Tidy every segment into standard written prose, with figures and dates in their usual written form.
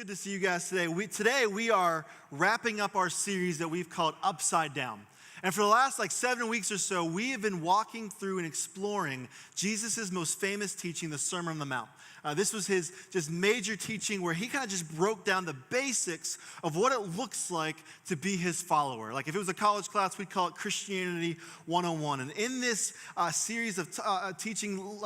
good to see you guys today. Today we are wrapping up our series that we've called Upside Down. And for the last 7 weeks or so, we have been walking through and exploring Jesus' most famous teaching, the Sermon on the Mount. This was his just major teaching where he kind of just broke down the basics of what it looks like to be his follower. Like if it was a college class, we'd call it Christianity 101. And in this series of teaching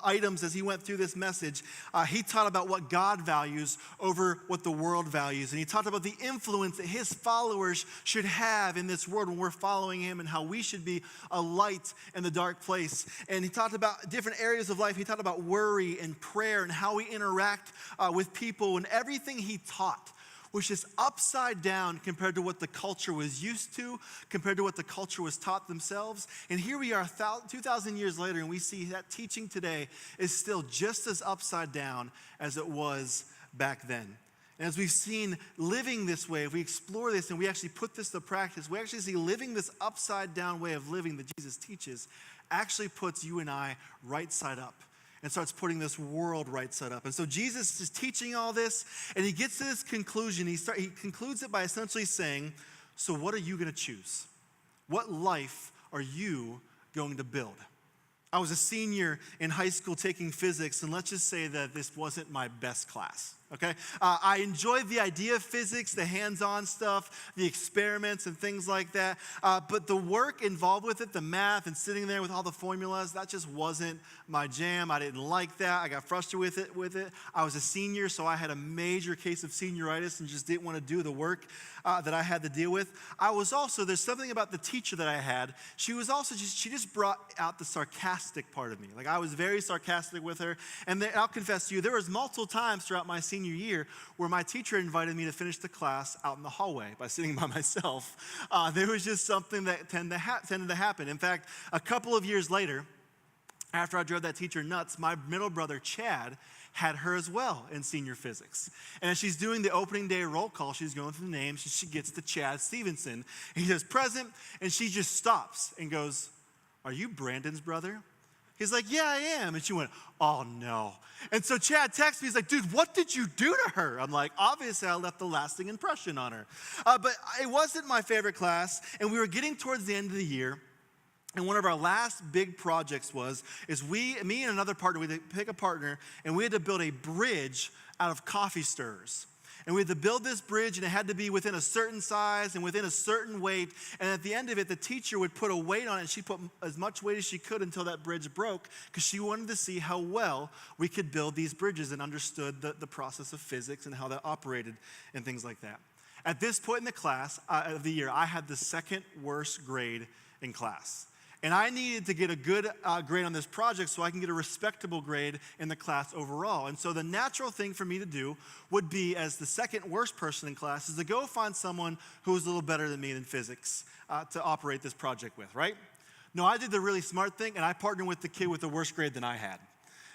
items as he went through this message, he taught about what God values over what the world values. And he talked about the influence that his followers should have in this world when we're following him and how we should be a light in the dark place. And he talked about different areas of life. He talked about worry and prayer and how we interact with people, and everything he taught was just upside down compared to what the culture was used to, compared to what the culture was taught themselves. And here we are 2,000 years later, and we see that teaching today is still just as upside down as it was back then. And as we've seen living this way, if we explore this and we actually put this to practice, we actually see living this upside down way of living that Jesus teaches actually puts you and I right side up and starts putting this world right side up. And so Jesus is teaching all this, and he gets to this conclusion. He concludes it by essentially saying, so what are you going to choose? What life are you going to build? I was a senior in high school taking physics, and let's just say that this wasn't my best class, okay? I enjoyed the idea of physics, the hands-on stuff, the experiments and things like that, but the work involved with it, the math and sitting there with all the formulas, that just wasn't my jam. I didn't like that. I got frustrated with it. I was a senior, so I had a major case of senioritis and just didn't want to do the work that I had to deal with. There's something about the teacher that I had. She just brought out the sarcastic part of me. Like I was very sarcastic with her. And I'll confess to you, there was multiple times throughout my senior year where my teacher invited me to finish the class out in the hallway by sitting by myself. There was just something that tended to happen. In fact, a couple of years later, after I drove that teacher nuts, my middle brother, Chad, had her as well in senior physics. And as she's doing the opening day roll call, she's going through the names, she gets to Chad Stephenson. And he says, present, and she just stops and goes, are you Brandon's brother? He's like, yeah, I am. And she went, oh no. And so Chad texts me, he's like, dude, what did you do to her? I'm like, obviously I left a lasting impression on her. But it wasn't my favorite class, and we were getting towards the end of the year. And one of our last big projects me and another partner, we had to pick a partner, and we had to build a bridge out of coffee stirrers. And we had to build this bridge, and it had to be within a certain size and within a certain weight. And at the end of it, the teacher would put a weight on it, and she'd put as much weight as she could until that bridge broke, because she wanted to see how well we could build these bridges and understood the process of physics and how that operated and things like that. At this point in the class of the year, I had the second worst grade in class. And I needed to get a good grade on this project so I can get a respectable grade in the class overall. And so the natural thing for me to do would be, as the second worst person in class, is to go find someone who was a little better than me in physics to operate this project with, right? No, I did the really smart thing, and I partnered with the kid with the worst grade than I had.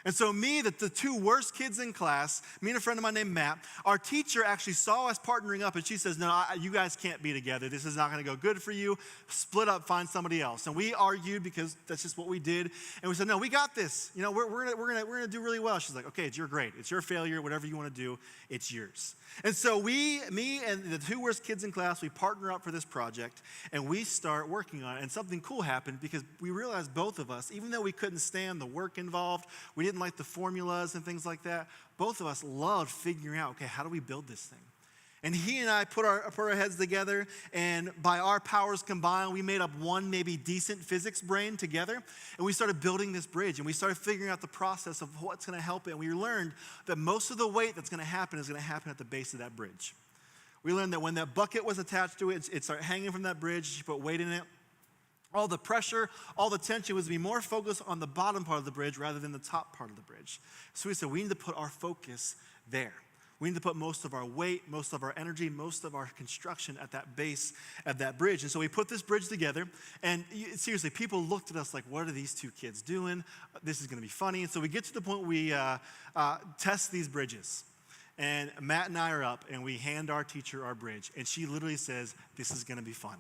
And so the two worst kids in class, me and a friend of mine named Matt, our teacher actually saw us partnering up, and she says, no, you guys can't be together. This is not going to go good for you. Split up, find somebody else. And we argued because that's just what we did. And we said, no, we got this. You know, we're gonna do really well. She's like, okay, it's your grade. It's your failure. Whatever you want to do, it's yours. And so me and the two worst kids in class, we partner up for this project, and we start working on it. And something cool happened, because we realized both of us, even though we couldn't stand the work involved, we didn't like the formulas and things like that, both of us loved figuring out, okay, how do we build this thing? And he and I put our heads together, and by our powers combined, we made up one maybe decent physics brain together, and we started building this bridge, and we started figuring out the process of what's going to help it. And we learned that most of the weight that's going to happen is going to happen at the base of that bridge. We learned that when that bucket was attached to it, it started hanging from that bridge. She put weight in it. All the pressure, all the tension was to be more focused on the bottom part of the bridge rather than the top part of the bridge. So we said, we need to put our focus there. We need to put most of our weight, most of our energy, most of our construction at that base of that bridge. And so we put this bridge together, and seriously, people looked at us like, what are these two kids doing? This is going to be funny. And so we get to the point where we test these bridges. And Matt and I are up, and we hand our teacher our bridge, and she literally says, this is going to be fun.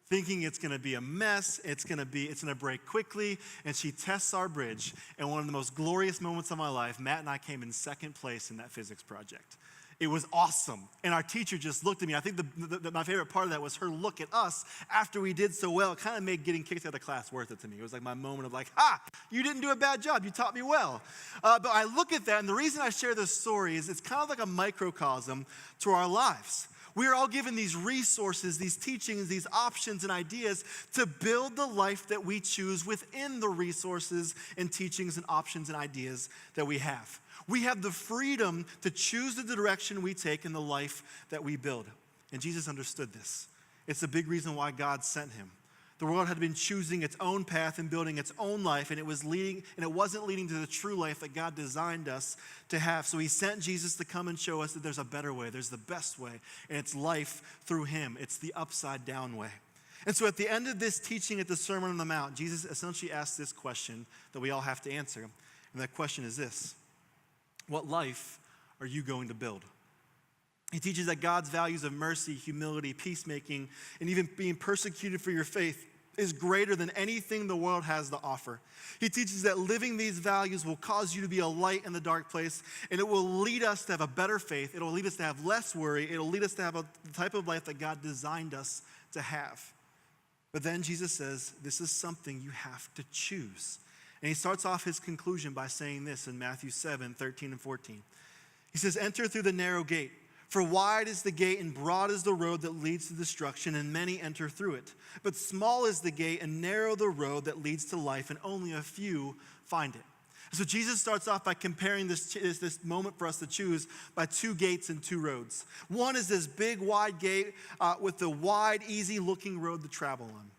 Thinking it's going to be a mess, it's going to break quickly, and she tests our bridge. And one of the most glorious moments of my life, Matt and I came in second place in that physics project. It was awesome. And our teacher just looked at me. I think my favorite part of that was her look at us after we did so well. It kind of made getting kicked out of class worth it to me. It was like my moment of like, you didn't do a bad job. You taught me well. But I look at that, and the reason I share this story is it's kind of like a microcosm to our lives. We are all given these resources, these teachings, these options and ideas to build the life that we choose within the resources and teachings and options and ideas that we have. We have the freedom to choose the direction we take in the life that we build. And Jesus understood this. It's the big reason why God sent him. The world had been choosing its own path and building its own life, and it wasn't leading to the true life that God designed us to have. So he sent Jesus to come and show us that there's a better way, there's the best way, and it's life through him. It's the upside down way. And so at the end of this teaching at the Sermon on the Mount, Jesus essentially asked this question that we all have to answer. And that question is this: what life are you going to build? He teaches that God's values of mercy, humility, peacemaking, and even being persecuted for your faith is greater than anything the world has to offer. He teaches that living these values will cause you to be a light in the dark place, and it will lead us to have a better faith. It will lead us to have less worry. It will lead us to have the type of life that God designed us to have. But then Jesus says, this is something you have to choose. And he starts off his conclusion by saying this in Matthew 7, 13 and 14. He says, enter through the narrow gate. For wide is the gate and broad is the road that leads to destruction, and many enter through it. But small is the gate and narrow the road that leads to life, and only a few find it. So Jesus starts off by comparing this moment for us to choose by two gates and two roads. One is this big wide gate with the wide, easy-looking road to travel on.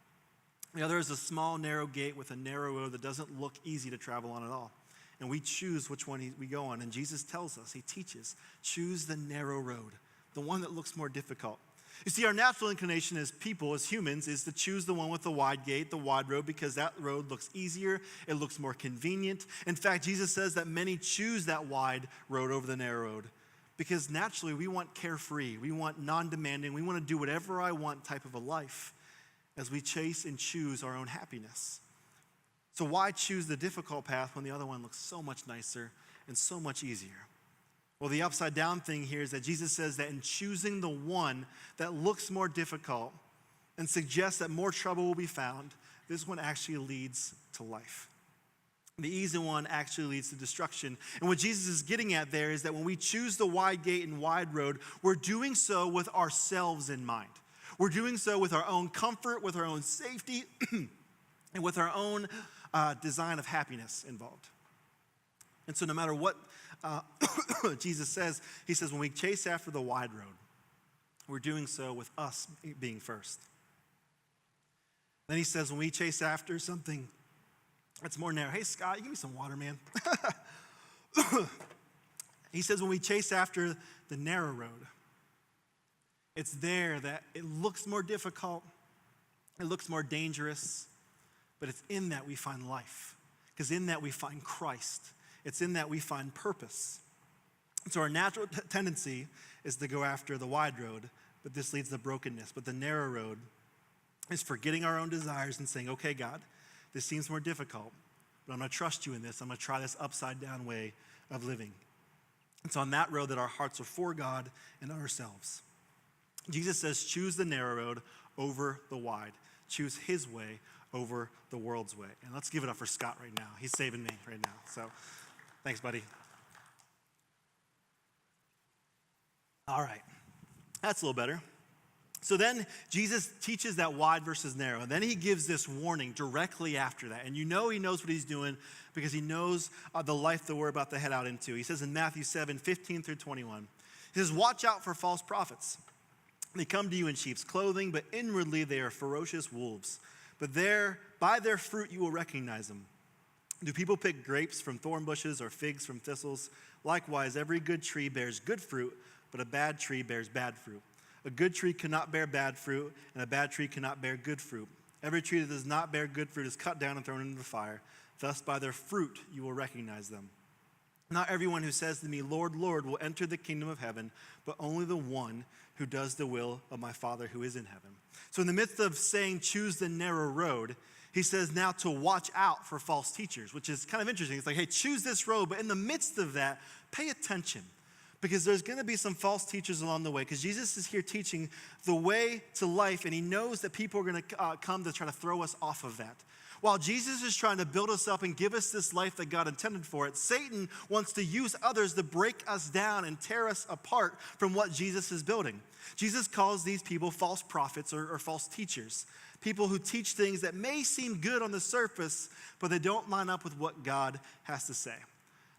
The other is a small, narrow gate with a narrow road that doesn't look easy to travel on at all. And we choose which one we go on. And Jesus tells us, he teaches, choose the narrow road, the one that looks more difficult. You see, our natural inclination as people, as humans, is to choose the one with the wide gate, the wide road, because that road looks easier, it looks more convenient. In fact, Jesus says that many choose that wide road over the narrow road because naturally we want carefree, we want non-demanding, we want to do whatever I want type of a life as we chase and choose our own happiness. So why choose the difficult path when the other one looks so much nicer and so much easier? Well, the upside down thing here is that Jesus says that in choosing the one that looks more difficult and suggests that more trouble will be found, this one actually leads to life. The easy one actually leads to destruction. And what Jesus is getting at there is that when we choose the wide gate and wide road, we're doing so with ourselves in mind. We're doing so with our own comfort, with our own safety, and with our own design of happiness involved. And so no matter what Jesus says, he says when we chase after the wide road, we're doing so with us being first. Then he says when we chase after something that's more narrow, hey Scott, give me some water, man. He says when we chase after the narrow road, it's there that it looks more difficult, it looks more dangerous, but it's in that we find life. Because in that we find Christ. It's in that we find purpose. So our natural tendency is to go after the wide road, but this leads to brokenness. But the narrow road is forgetting our own desires and saying, okay, God, this seems more difficult, but I'm going to trust you in this. I'm going to try this upside down way of living. It's on that road that our hearts are for God and ourselves. Jesus says, choose the narrow road over the wide. Choose his way over the world's way. And let's give it up for Scott right now. He's saving me right now. So thanks, buddy. All right. That's a little better. So then Jesus teaches that wide versus narrow. And then he gives this warning directly after that. And you know he knows what he's doing because he knows the life that we're about to head out into. He says in Matthew 7, 15 through 21, he says, watch out for false prophets. They come to you in sheep's clothing, but inwardly they are ferocious wolves. But by their fruit you will recognize them. Do people pick grapes from thorn bushes or figs from thistles? Likewise, every good tree bears good fruit, but a bad tree bears bad fruit. A good tree cannot bear bad fruit, and a bad tree cannot bear good fruit. Every tree that does not bear good fruit is cut down and thrown into the fire. Thus by their fruit you will recognize them. Not everyone who says to me, Lord, Lord, will enter the kingdom of heaven, but only the one who does the will of my Father who is in heaven. So in the midst of saying choose the narrow road, he says now to watch out for false teachers, which is kind of interesting. It's like, hey, choose this road, but in the midst of that, pay attention. because there's going to be some false teachers along the way, because Jesus is here teaching the way to life, and he knows that people are going to come to try to throw us off of that. While Jesus is trying to build us up and give us this life that God intended for it, Satan wants to use others to break us down and tear us apart from what Jesus is building. Jesus calls these people false prophets or false teachers, people who teach things that may seem good on the surface, but they don't line up with what God has to say.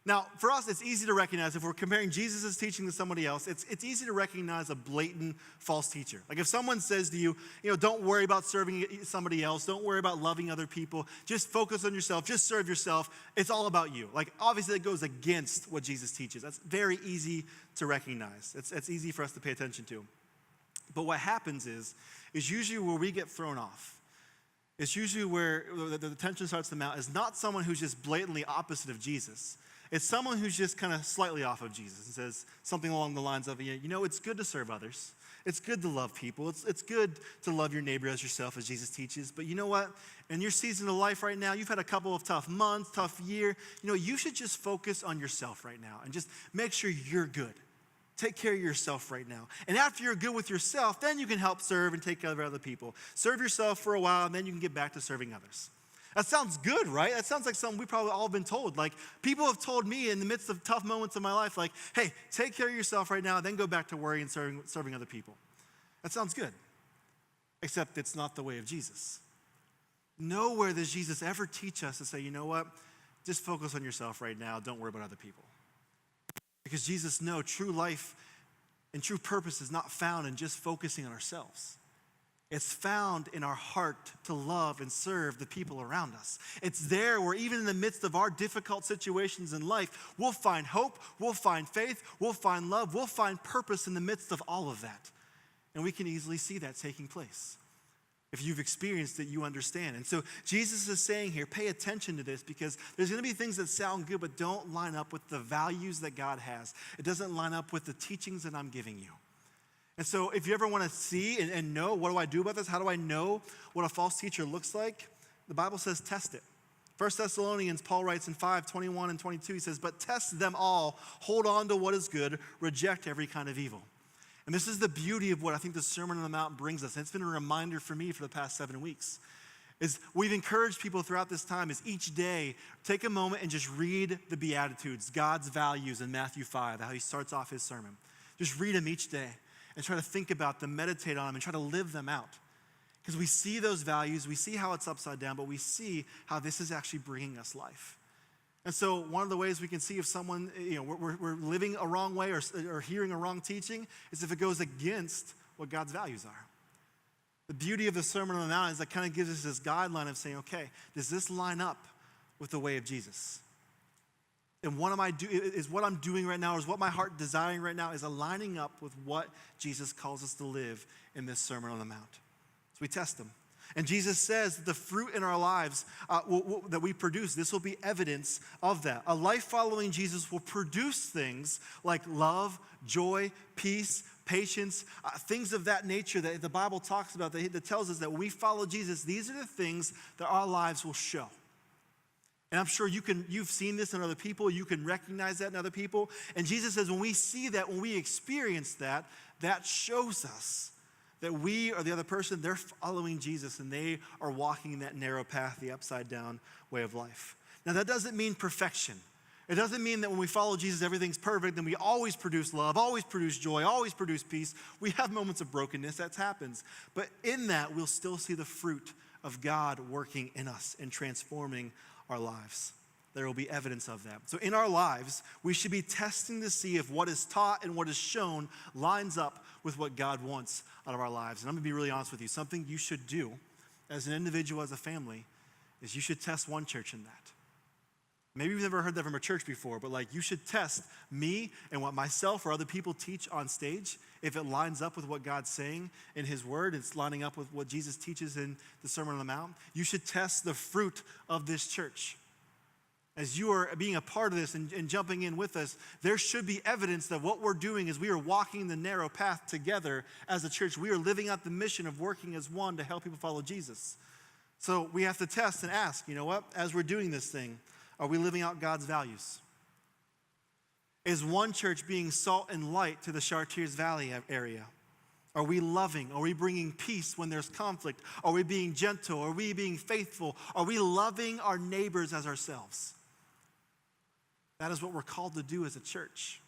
Now, for us, it's easy to recognize if we're comparing Jesus' teaching to somebody else, it's easy to recognize a blatant false teacher. Like if someone says to you, don't worry about serving somebody else, don't worry about loving other people, just focus on yourself, just serve yourself, it's all about you. Like obviously it goes against what Jesus teaches. That's very easy to recognize. It's easy for us to pay attention to. But what happens is usually where we get thrown off. It's usually where the tension starts to mount is not someone who's just blatantly opposite of Jesus. It's someone who's just kind of slightly off of Jesus and says something along the lines of, it's good to serve others. It's good to love people. It's good to love your neighbor as yourself, as Jesus teaches. But you know what? In your season of life right now, you've had a couple of tough months, tough year. You should just focus on yourself right now and just make sure you're good. Take care of yourself right now. And after you're good with yourself, then you can help serve and take care of other people. Serve yourself for a while, and then you can get back to serving others. That sounds good, right? That sounds like something we probably all been told. Like people have told me in the midst of tough moments of my life, like, hey, take care of yourself right now, then go back to worrying and serving other people. That sounds good, except it's not the way of Jesus. Nowhere does Jesus ever teach us to say, you know what, just focus on yourself right now, don't worry about other people. Because Jesus knows true life and true purpose is not found in just focusing on ourselves. It's found in our heart to love and serve the people around us. It's there where even in the midst of our difficult situations in life, we'll find hope, we'll find faith, we'll find love, we'll find purpose in the midst of all of that. And we can easily see that taking place. If you've experienced it, you understand. And so Jesus is saying here, pay attention to this because there's going to be things that sound good but don't line up with the values that God has. It doesn't line up with the teachings that I'm giving you. And so if you ever want to see and know, what do I do about this? How do I know what a false teacher looks like? The Bible says test it. 1 Thessalonians, Paul writes in 5:21 and 22, he says, but test them all, hold on to what is good, reject every kind of evil. And this is the beauty of what I think the Sermon on the Mount brings us. And it's been a reminder for me for the past 7 weeks. Is we've encouraged people throughout this time is each day, take a moment and just read the Beatitudes, God's values in Matthew 5, how he starts off his sermon. Just read them each day. And try to think about them, meditate on them, and try to live them out. Because we see those values, we see how it's upside down, but we see how this is actually bringing us life. And so one of the ways we can see if someone, we're living a wrong way or hearing a wrong teaching is if it goes against what God's values are. The beauty of the Sermon on the Mount is that kind of gives us this guideline of saying, okay, does this line up with the way of Jesus? And what I'm doing right now, or is what my heart desiring right now, is aligning up with what Jesus calls us to live in this Sermon on the Mount. So we test them. And Jesus says that the fruit in our lives that we produce, this will be evidence of that. A life following Jesus will produce things like love, joy, peace, patience, things of that nature that the Bible talks about, that tells us that when we follow Jesus, these are the things that our lives will show. And I'm sure you've seen this in other people. You can recognize that in other people. And Jesus says when we see that, when we experience that, that shows us that we are the other person. They're following Jesus and they are walking in that narrow path, the upside down way of life. Now that doesn't mean perfection. It doesn't mean that when we follow Jesus, everything's perfect and we always produce love, always produce joy, always produce peace. We have moments of brokenness, that happens. But in that, we'll still see the fruit of God working in us and transforming our lives. There will be evidence of that. So in our lives, we should be testing to see if what is taught and what is shown lines up with what God wants out of our lives. And I'm going to be really honest with you. Something you should do as an individual, as a family, is you should test one church in that. Maybe you've never heard that from a church before, but you should test me and what myself or other people teach on stage. If it lines up with what God's saying in his word, it's lining up with what Jesus teaches in the Sermon on the Mount. You should test the fruit of this church. As you are being a part of this and jumping in with us, there should be evidence that what we're doing is we are walking the narrow path together as a church. We are living out the mission of working as one to help people follow Jesus. So we have to test and ask, as we're doing this thing, are we living out God's values? Is one church being salt and light to the Chartiers Valley area? Are we loving? Are we bringing peace when there's conflict? Are we being gentle? Are we being faithful? Are we loving our neighbors as ourselves? That is what we're called to do as a church.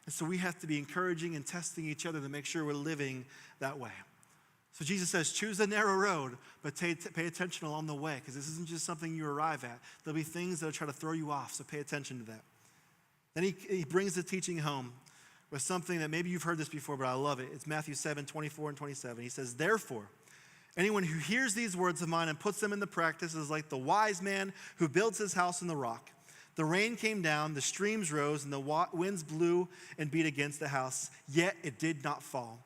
And so we have to be encouraging and testing each other to make sure we're living that way. So Jesus says, choose the narrow road, but pay attention along the way, because this isn't just something you arrive at. There'll be things that will try to throw you off, so pay attention to that. Then he brings the teaching home with something that maybe you've heard this before, but I love it. It's Matthew 7:24-27. He says, therefore, anyone who hears these words of mine and puts them into practice is like the wise man who builds his house on the rock. The rain came down, the streams rose, and the winds blew and beat against the house, yet it did not fall,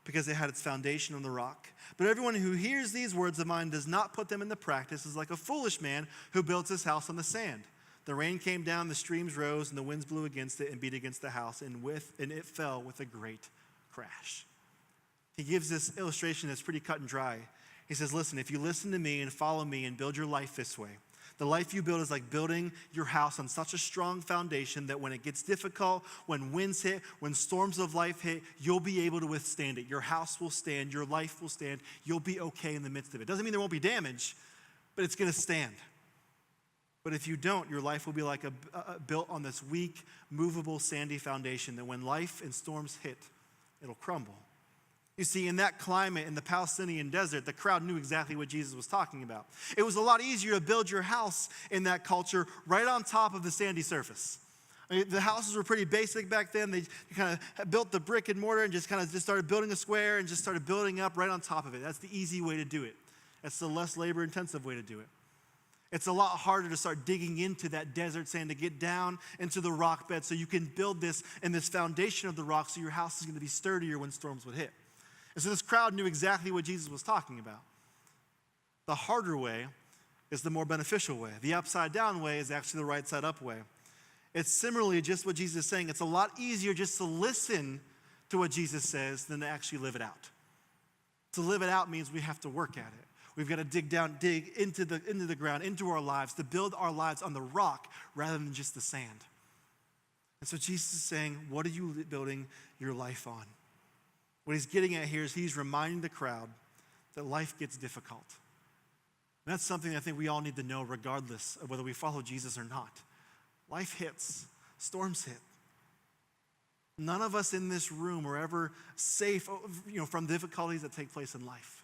because it had its foundation on the rock. But everyone who hears these words of mine does not put them into practice is like a foolish man who builds his house on the sand. The rain came down, the streams rose, and the winds blew against it and beat against the house, and it fell with a great crash. He gives this illustration that's pretty cut and dry. He says, listen, if you listen to me and follow me and build your life this way, the life you build is like building your house on such a strong foundation that when it gets difficult, when winds hit, when storms of life hit, you'll be able to withstand it. Your house will stand, your life will stand, you'll be okay in the midst of it. Doesn't mean there won't be damage, but it's going to stand. But if you don't, your life will be like built on this weak, movable, sandy foundation that when life and storms hit, it'll crumble. You see, in that climate, in the Palestinian desert, the crowd knew exactly what Jesus was talking about. It was a lot easier to build your house in that culture right on top of the sandy surface. I mean, the houses were pretty basic back then. They kind of built the brick and mortar and just started building a square and just started building up right on top of it. That's the easy way to do it. That's the less labor-intensive way to do it. It's a lot harder to start digging into that desert sand, to get down into the rock bed so you can build this and this foundation of the rock so your house is going to be sturdier when storms would hit. And so this crowd knew exactly what Jesus was talking about. The harder way is the more beneficial way. The upside down way is actually the right side up way. It's similarly just what Jesus is saying. It's a lot easier just to listen to what Jesus says than to actually live it out. To live it out means we have to work at it. We've got to dig into the ground, into our lives, to build our lives on the rock rather than just the sand. And so Jesus is saying, what are you building your life on? What he's getting at here is he's reminding the crowd that life gets difficult. And that's something I think we all need to know regardless of whether we follow Jesus or not. Life hits, storms hit. None of us in this room are ever safe, from difficulties that take place in life.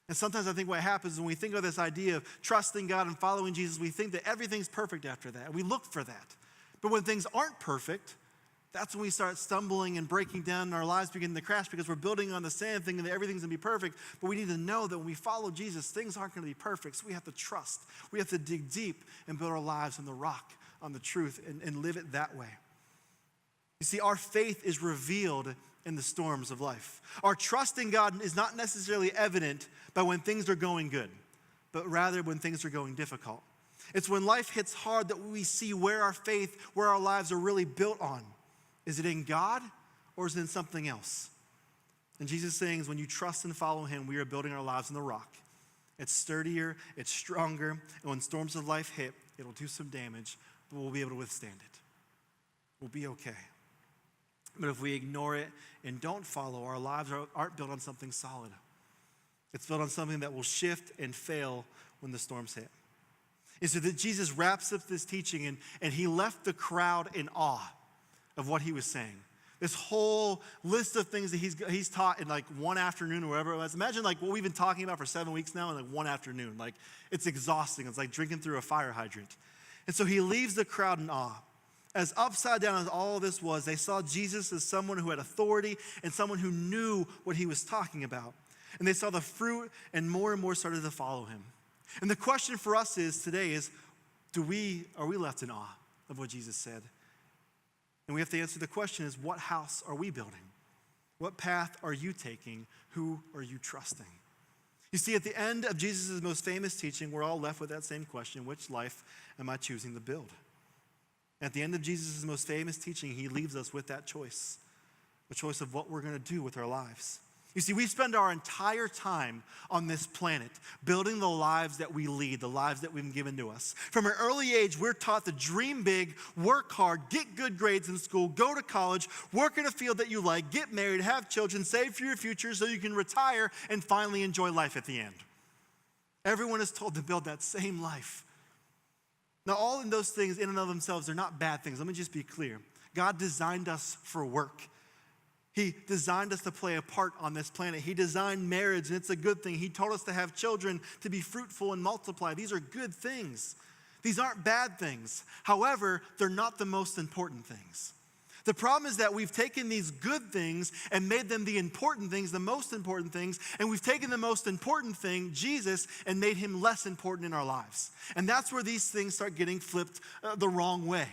And sometimes I think what happens is when we think of this idea of trusting God and following Jesus, we think that everything's perfect after that. We look for that. But when things aren't perfect, that's when we start stumbling and breaking down and our lives begin to crash because we're building on the sand thinking that everything's going to be perfect. But we need to know that when we follow Jesus, things aren't going to be perfect. So we have to trust. We have to dig deep and build our lives on the rock, on the truth, and live it that way. You see, our faith is revealed in the storms of life. Our trust in God is not necessarily evident by when things are going good, but rather when things are going difficult. It's when life hits hard that we see where our faith, where our lives are really built on. Is it in God or is it in something else? And Jesus is saying is when you trust and follow him, we are building our lives on the rock. It's sturdier, it's stronger, and when storms of life hit, it'll do some damage, but we'll be able to withstand it. We'll be okay. But if we ignore it and don't follow, our lives aren't built on something solid. It's built on something that will shift and fail when the storms hit. And so that Jesus wraps up this teaching and he left the crowd in awe of what he was saying. This whole list of things that he's taught in like one afternoon or whatever it was. Imagine like what we've been talking about for 7 weeks now in like one afternoon. Like it's exhausting. It's like drinking through a fire hydrant. And so he leaves the crowd in awe. As upside down as all of this was, they saw Jesus as someone who had authority and someone who knew what he was talking about. And they saw the fruit and more started to follow him. And the question for us today is, are we left in awe of what Jesus said? And we have to answer the question is, what house are we building? What path are you taking? Who are you trusting? You see, at the end of Jesus' most famous teaching, we're all left with that same question, which life am I choosing to build? At the end of Jesus' most famous teaching, he leaves us with that choice, the choice of what we're going to do with our lives. You see, we spend our entire time on this planet building the lives that we lead, the lives that we've been given to us. From an early age, we're taught to dream big, work hard, get good grades in school, go to college, work in a field that you like, get married, have children, save for your future so you can retire and finally enjoy life at the end. Everyone is told to build that same life. Now, all in those things in and of themselves are not bad things. Let me just be clear. God designed us for work. He designed us to play a part on this planet. He designed marriage, and it's a good thing. He told us to have children, to be fruitful and multiply. These are good things. These aren't bad things. However, they're not the most important things. The problem is that we've taken these good things and made them the important things, the most important things, and we've taken the most important thing, Jesus, and made him less important in our lives. And that's where these things start getting flipped the wrong way.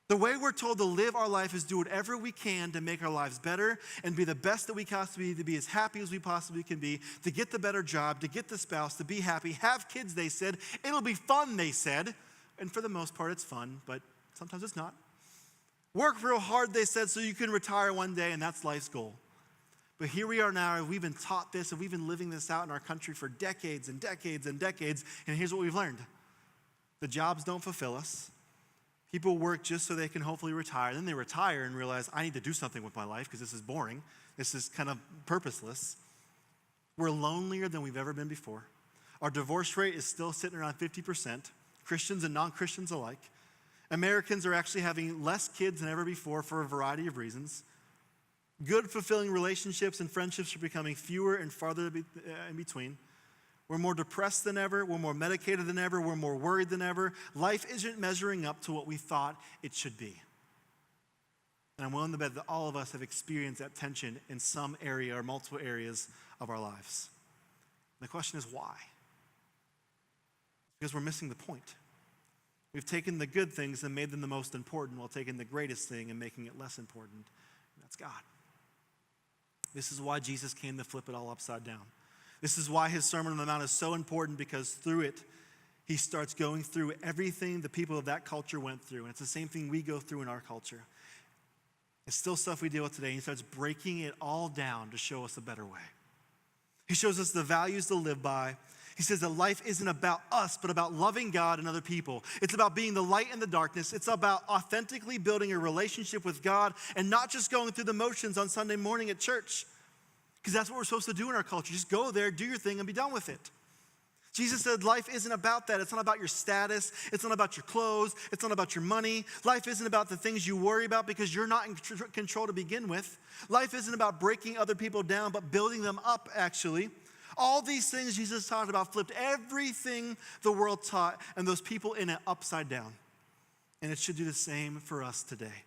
The way we're told to live our life is do whatever we can to make our lives better and be the best that we can possibly be, to be as happy as we possibly can be, to get the better job, to get the spouse, to be happy, have kids, they said. It'll be fun, they said. And for the most part, it's fun, but sometimes it's not. Work real hard, they said, so you can retire one day, and that's life's goal. But here we are now, and we've been taught this, and we've been living this out in our country for decades and decades and decades, and here's what we've learned. The jobs don't fulfill us. People work just so they can hopefully retire. Then they retire and realize, I need to do something with my life because this is boring. This is kind of purposeless. We're lonelier than we've ever been before. Our divorce rate is still sitting around 50%, Christians and non-Christians alike. Americans are actually having less kids than ever before for a variety of reasons. Good, fulfilling relationships and friendships are becoming fewer and farther in between. We're more depressed than ever. We're more medicated than ever. We're more worried than ever. Life isn't measuring up to what we thought it should be. And I'm willing to bet that all of us have experienced that tension in some area or multiple areas of our lives. And the question is why? Because we're missing the point. We've taken the good things and made them the most important while taking the greatest thing and making it less important. And that's God. This is why Jesus came to flip it all upside down. This is why his Sermon on the Mount is so important, because through it, he starts going through everything the people of that culture went through. And it's the same thing we go through in our culture. It's still stuff we deal with today. He starts breaking it all down to show us a better way. He shows us the values to live by. He says that life isn't about us, but about loving God and other people. It's about being the light in the darkness. It's about authentically building a relationship with God and not just going through the motions on Sunday morning at church. Because that's what we're supposed to do in our culture. Just go there, do your thing, and be done with it. Jesus said life isn't about that. It's not about your status. It's not about your clothes. It's not about your money. Life isn't about the things you worry about because you're not in control to begin with. Life isn't about breaking other people down, but building them up, actually. All these things Jesus talked about flipped everything the world taught and those people in it upside down. And it should do the same for us today.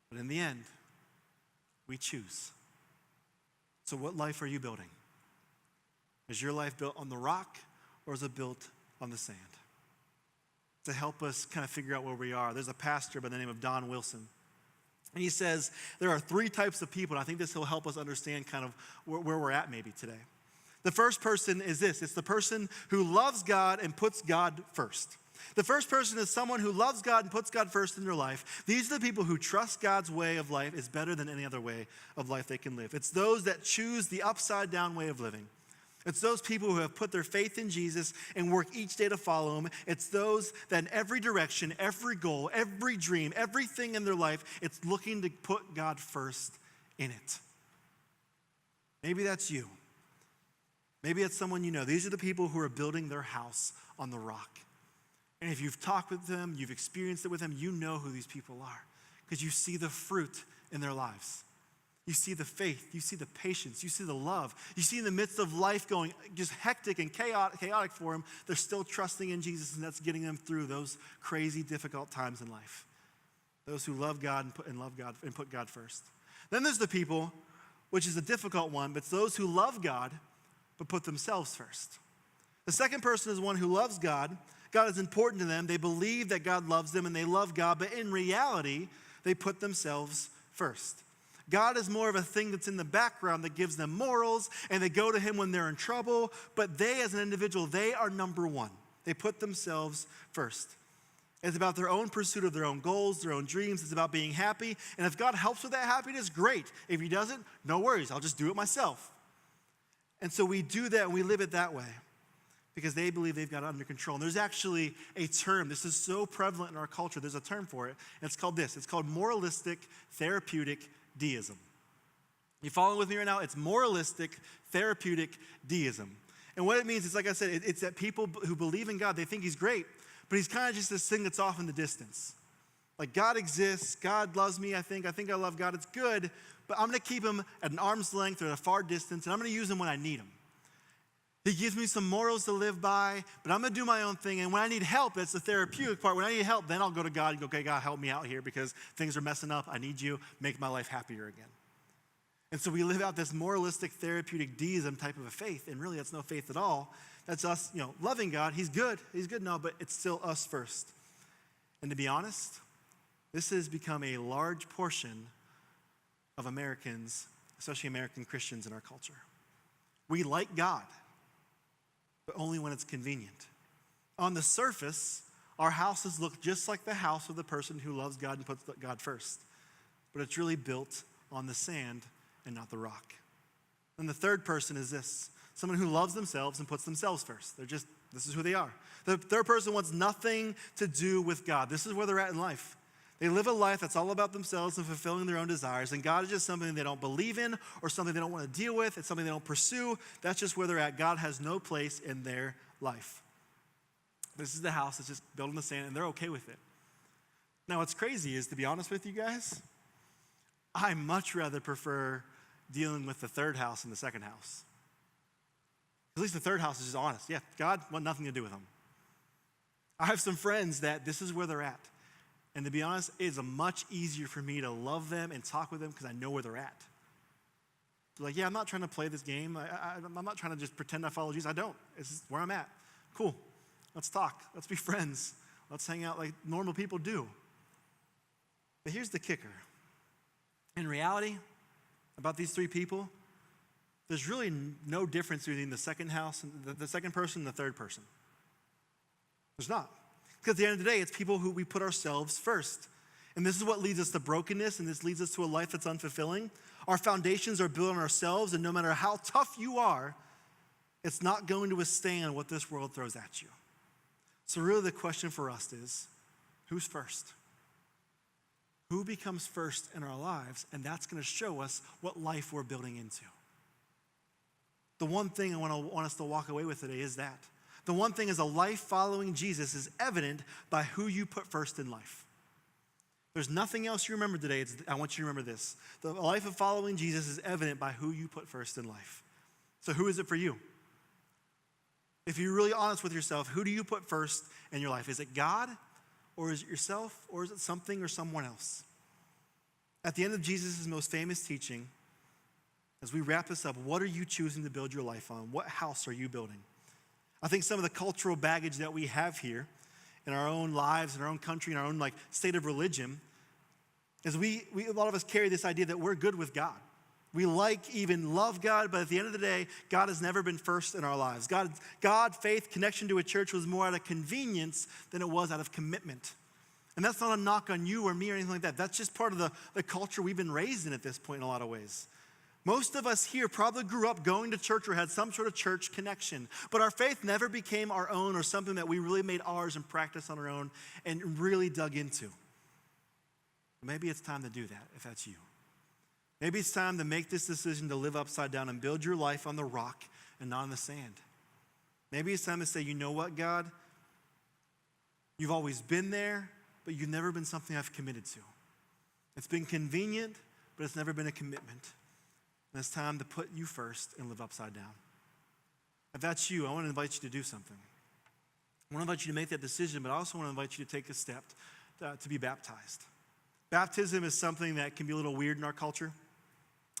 But in the end, we choose. So what life are you building? Is your life built on the rock, or is it built on the sand? To help us kind of figure out where we are, there's a pastor by the name of Don Wilson. And he says there are three types of people, and I think this will help us understand kind of where we're at maybe today. The first person is this. It's the person who loves God and puts God first. The first person is someone who loves God and puts God first in their life. These are the people who trust God's way of life is better than any other way of life they can live. It's those that choose the upside down way of living. It's those people who have put their faith in Jesus and work each day to follow him. It's those that in every direction, every goal, every dream, everything in their life, it's looking to put God first in it. Maybe that's you. Maybe it's someone you know. These are the people who are building their house on the rock. And if you've talked with them, you've experienced it with them, you know who these people are because you see the fruit in their lives. You see the faith, you see the patience, you see the love. You see in the midst of life going just hectic and chaotic for them, they're still trusting in Jesus, and that's getting them through those crazy, difficult times in life. Those who love God and put God first. Then there's the people, which is a difficult one, but it's those who love God but put themselves first. The second person is one who loves God. God is important to them. They believe that God loves them and they love God, but in reality, they put themselves first. God is more of a thing that's in the background that gives them morals, and they go to him when they're in trouble, but they as an individual, they are number one. They put themselves first. It's about their own pursuit of their own goals, their own dreams. It's about being happy. And if God helps with that happiness, great. If he doesn't, no worries. I'll just do it myself. And so we do that and we live it that way because they believe they've got it under control. And there's actually a term. This is so prevalent in our culture. There's a term for it. And it's called this. It's called moralistic therapeutic deism. You following with me right now? It's moralistic therapeutic deism. And what it means is, like I said, it's that people who believe in God, they think he's great, but he's kind of just this thing that's off in the distance. Like God exists, God loves me, I think I love God, it's good, but I'm gonna keep him at an arm's length or at a far distance, and I'm gonna use him when I need him. He gives me some morals to live by, but I'm gonna do my own thing, and when I need help, that's the therapeutic part. When I need help, then I'll go to God and go, okay, God, help me out here because things are messing up, I need you, make my life happier again. And so we live out this moralistic therapeutic deism type of a faith, and really that's no faith at all. That's us, loving God. He's good, no, but it's still us first. And to be honest, this has become a large portion of Americans, especially American Christians in our culture. We like God, but only when it's convenient. On the surface, our houses look just like the house of the person who loves God and puts God first. But it's really built on the sand and not the rock. And the third person is this. Someone who loves themselves and puts themselves first. This is who they are. The third person wants nothing to do with God. This is where they're at in life. They live a life that's all about themselves and fulfilling their own desires, and God is just something they don't believe in or something they don't want to deal with. It's something they don't pursue. That's just where they're at. God has no place in their life. This is the house that's just built in the sand, and they're okay with it. Now, what's crazy is, to be honest with you guys, I much rather prefer dealing with the third house than the second house. At least the third house is just honest. Yeah, God want nothing to do with them. I have some friends that this is where they're at. And to be honest, it's much easier for me to love them and talk with them because I know where they're at. They're like, yeah, I'm not trying to play this game. I'm not trying to just pretend I follow Jesus. I don't. It's just where I'm at. Cool. Let's talk. Let's be friends. Let's hang out like normal people do. But here's the kicker. In reality, about these three people, there's really no difference between the second house, and the second person and the third person. There's not. Because at the end of the day, it's people who we put ourselves first. And this is what leads us to brokenness, and this leads us to a life that's unfulfilling. Our foundations are built on ourselves, and no matter how tough you are, it's not going to withstand what this world throws at you. So really the question for us is, who's first? Who becomes first in our lives? And that's going to show us what life we're building into. The one thing I want us to walk away with today is that. The one thing is a life following Jesus is evident by who you put first in life. There's nothing else you remember today. I want you to remember this. The life of following Jesus is evident by who you put first in life. So who is it for you? If you're really honest with yourself, who do you put first in your life? Is it God, or is it yourself, or is it something or someone else? At the end of Jesus' most famous teaching, as we wrap this up, what are you choosing to build your life on? What house are you building? I think some of the cultural baggage that we have here in our own lives, in our own country, in our own state of religion, is we a lot of us carry this idea that we're good with God. We even love God, but at the end of the day, God has never been first in our lives. God, faith, connection to a church was more out of convenience than it was out of commitment. And that's not a knock on you or me or anything like that. That's just part of the culture we've been raised in at this point in a lot of ways. Most of us here probably grew up going to church or had some sort of church connection, but our faith never became our own or something that we really made ours and practiced on our own and really dug into. Maybe it's time to do that if that's you. Maybe it's time to make this decision to live upside down and build your life on the rock and not on the sand. Maybe it's time to say, you know what, God? You've always been there, but you've never been something I've committed to. It's been convenient, but it's never been a commitment. And it's time to put you first and live upside down. If that's you, I want to invite you to do something. I want to invite you to make that decision, but I also want to invite you to take a step to be baptized. Baptism is something that can be a little weird in our culture.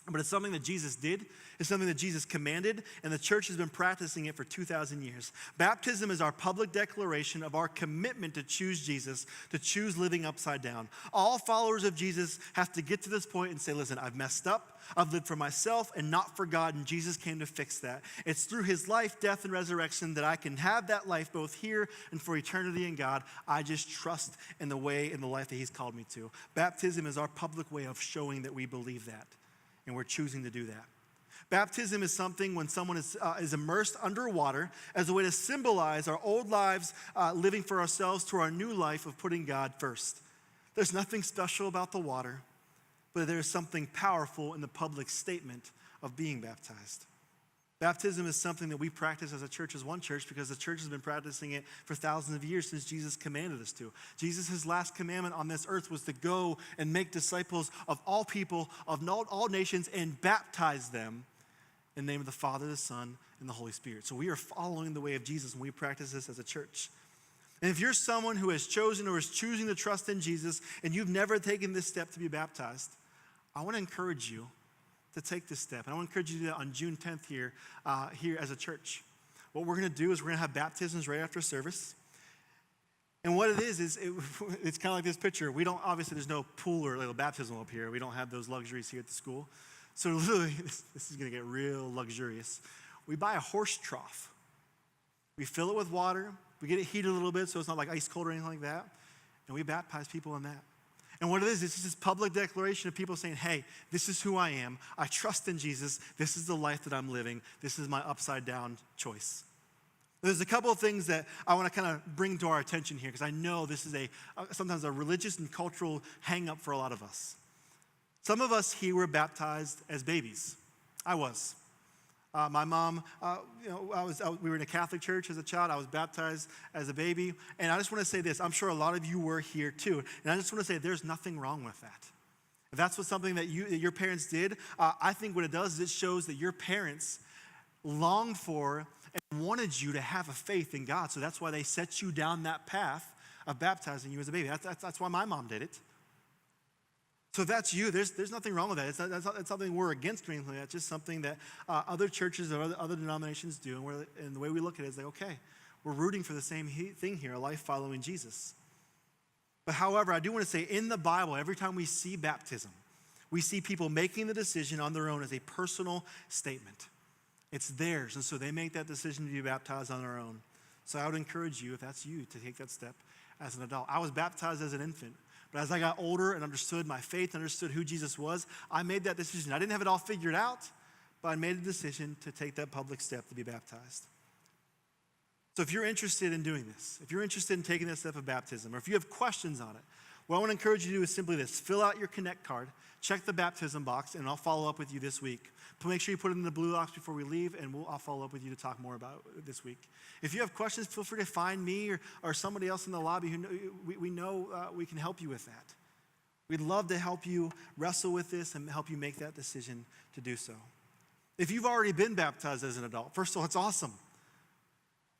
But it's something that Jesus did, it's something that Jesus commanded, and the church has been practicing it for 2,000 years. Baptism is our public declaration of our commitment to choose Jesus, to choose living upside down. All followers of Jesus have to get to this point and say, listen, I've messed up, I've lived for myself and not for God, and Jesus came to fix that. It's through his life, death, and resurrection that I can have that life both here and for eternity in God. I just trust in the way, in the life that he's called me to. Baptism is our public way of showing that we believe that. And we're choosing to do that. Baptism is something when someone is immersed underwater as a way to symbolize our old lives living for ourselves to our new life of putting God first. There's nothing special about the water, but there's something powerful in the public statement of being baptized. Baptism is something that we practice as a church, as one church, because the church has been practicing it for thousands of years since Jesus commanded us to. Jesus' last commandment on this earth was to go and make disciples of all people, of all nations, and baptize them in the name of the Father, the Son, and the Holy Spirit. So we are following the way of Jesus when we practice this as a church. And if you're someone who has chosen or is choosing to trust in Jesus and you've never taken this step to be baptized, I want to encourage you to take this step. And I want to encourage you to do that on June 10th here as a church. What we're going to do is we're going to have baptisms right after service. And what it is it's kind of like this picture. We don't, obviously there's no pool or little baptism up here. We don't have those luxuries here at the school. So literally, this is going to get real luxurious. We buy a horse trough. We fill it with water. We get it heated a little bit so it's not like ice cold or anything like that. And we baptize people in that. And what it is, it's just this public declaration of people saying, hey, this is who I am. I trust in Jesus. This is the life that I'm living. This is my upside down choice. There's a couple of things that I want to kind of bring to our attention here because I know this is sometimes a religious and cultural hang up for a lot of us. Some of us here were baptized as babies. I was. My mom, we were in a Catholic church as a child. I was baptized as a baby. And I just want to say this. I'm sure a lot of you were here too. And I just want to say there's nothing wrong with that. If that's something that your parents did, I think what it does is it shows that your parents longed for and wanted you to have a faith in God. So that's why they set you down that path of baptizing you as a baby. That's why my mom did it. So if that's you, there's nothing wrong with that. It's something we're against or anything like that. It's just something that other churches or other denominations do. And the way we look at it is like, okay, we're rooting for the same thing here, a life following Jesus. But however, I do want to say in the Bible, every time we see baptism, we see people making the decision on their own as a personal statement. It's theirs. And so they make that decision to be baptized on their own. So I would encourage you, if that's you, to take that step as an adult. I was baptized as an infant. But as I got older and understood my faith, understood who Jesus was, I made that decision. I didn't have it all figured out, but I made a decision to take that public step to be baptized. So if you're interested in doing this, if you're interested in taking that step of baptism, or if you have questions on it, what I want to encourage you to do is simply this. Fill out your Connect card, check the baptism box, and I'll follow up with you this week. Make sure you put it in the blue box before we leave, and I'll follow up with you to talk more about it this week. If you have questions, feel free to find me or somebody else in the lobby who we know we can help you with that. We'd love to help you wrestle with this and help you make that decision to do so. If you've already been baptized as an adult, first of all, it's awesome.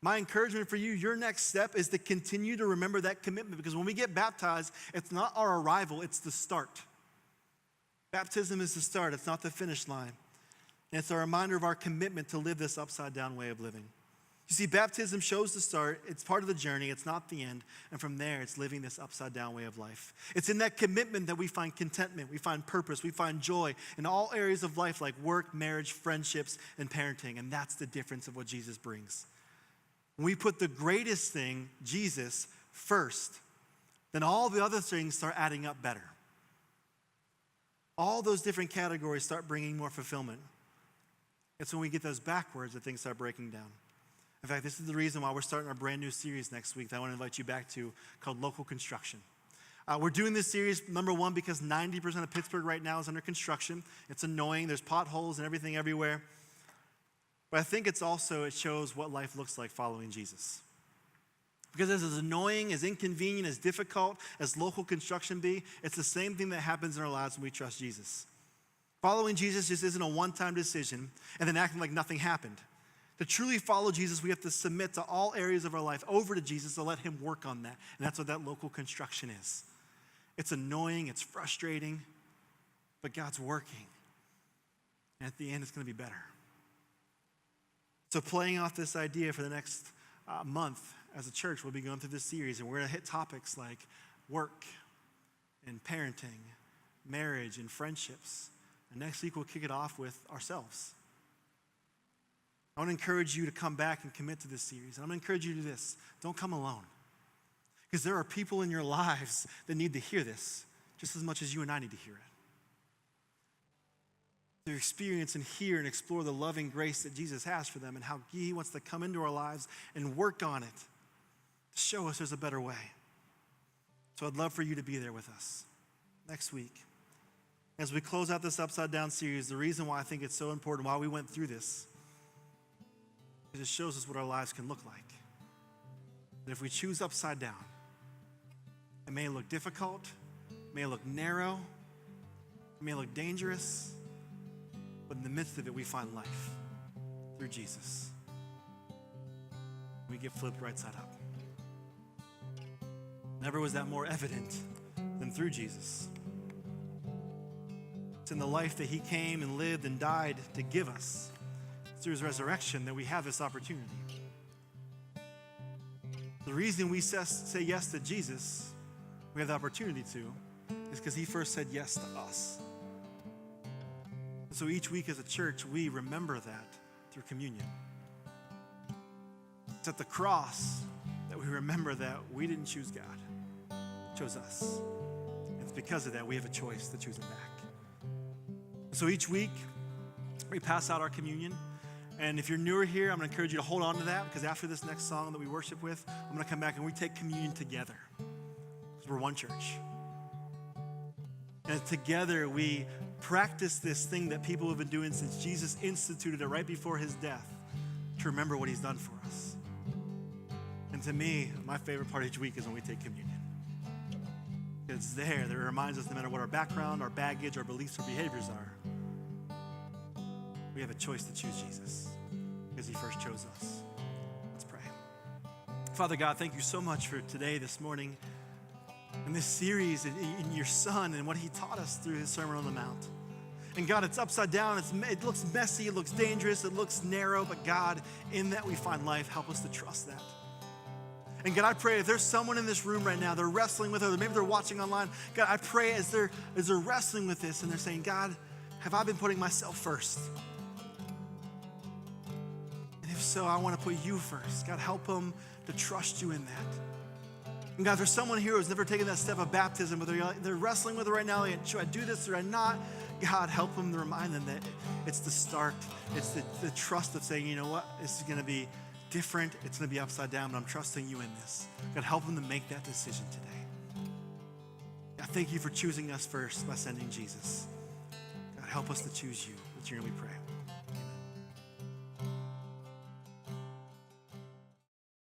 My encouragement for you, your next step is to continue to remember that commitment, because when we get baptized, it's not our arrival, it's the start. Baptism is the start, it's not the finish line. And it's a reminder of our commitment to live this upside-down way of living. You see, baptism shows the start. It's part of the journey. It's not the end. And from there, it's living this upside-down way of life. It's in that commitment that we find contentment, we find purpose, we find joy in all areas of life like work, marriage, friendships, and parenting. And that's the difference of what Jesus brings. When we put the greatest thing, Jesus, first, then all the other things start adding up better. All those different categories start bringing more fulfillment. It's when we get those backwards that things start breaking down. In fact, this is the reason why we're starting our brand new series next week that I want to invite you back to, called Local Construction. We're doing this series, number one, because 90% of Pittsburgh right now is under construction. It's annoying. There's potholes and everything everywhere. But I think it shows what life looks like following Jesus. Because as annoying, as inconvenient, as difficult as local construction be, it's the same thing that happens in our lives when we trust Jesus. Following Jesus just isn't a one-time decision and then acting like nothing happened. To truly follow Jesus, we have to submit to all areas of our life over to Jesus to let him work on that. And that's what that local construction is. It's annoying, it's frustrating, but God's working. And at the end, it's going to be better. So playing off this idea for the next month as a church, we'll be going through this series, and we're going to hit topics like work and parenting, marriage and friendships. And next week, we'll kick it off with ourselves. I want to encourage you to come back and commit to this series. And I'm going to encourage you to do this. Don't come alone. Because there are people in your lives that need to hear this just as much as you and I need to hear it. To experience and hear and explore the loving grace that Jesus has for them and how he wants to come into our lives and work on it to show us there's a better way. So I'd love for you to be there with us next week. As we close out this Upside Down series, the reason why I think it's so important, why we went through this, is it shows us what our lives can look like. That if we choose upside down, it may look difficult, it may look narrow, it may look dangerous, but in the midst of it, we find life through Jesus. We get flipped right side up. Never was that more evident than through Jesus. It's in the life that he came and lived and died to give us. It's through his resurrection that we have this opportunity. The reason we say yes to Jesus, we have the opportunity to, is because he first said yes to us. So each week as a church, we remember that through communion. It's at the cross that we remember that we didn't choose God. He chose us. It's because of that we have a choice to choose him back. So each week, we pass out our communion. And if you're newer here, I'm going to encourage you to hold on to that, because after this next song that we worship with, I'm going to come back and we take communion together. Because we're one church. And together we practice this thing that people have been doing since Jesus instituted it right before his death, to remember what he's done for us. And to me, my favorite part each week is when we take communion. It's there that it reminds us no matter what our background, our baggage, our beliefs, or behaviors are, we have a choice to choose Jesus because he first chose us. Let's pray. Father God, thank you so much for today, this morning, and this series in your son and what he taught us through his Sermon on the Mount. And God, it's upside down. It looks messy. It looks dangerous. It looks narrow. But God, in that we find life. Help us to trust that. And God, I pray if there's someone in this room right now, they're wrestling with it, or maybe they're watching online. God, I pray as they're wrestling with this and they're saying, God, have I been putting myself first? And if so, I want to put you first. God, help them to trust you in that. And God, if there's someone here who's never taken that step of baptism, but they're wrestling with it right now, should I do this or should I not? God, help them to remind them that it's the start. It's the trust of saying, you know what, this is going to be different. It's going to be upside down, but I'm trusting you in this. God, help them to make that decision today. God, thank you for choosing us first by sending Jesus. God, help us to choose you. It's your name we pray.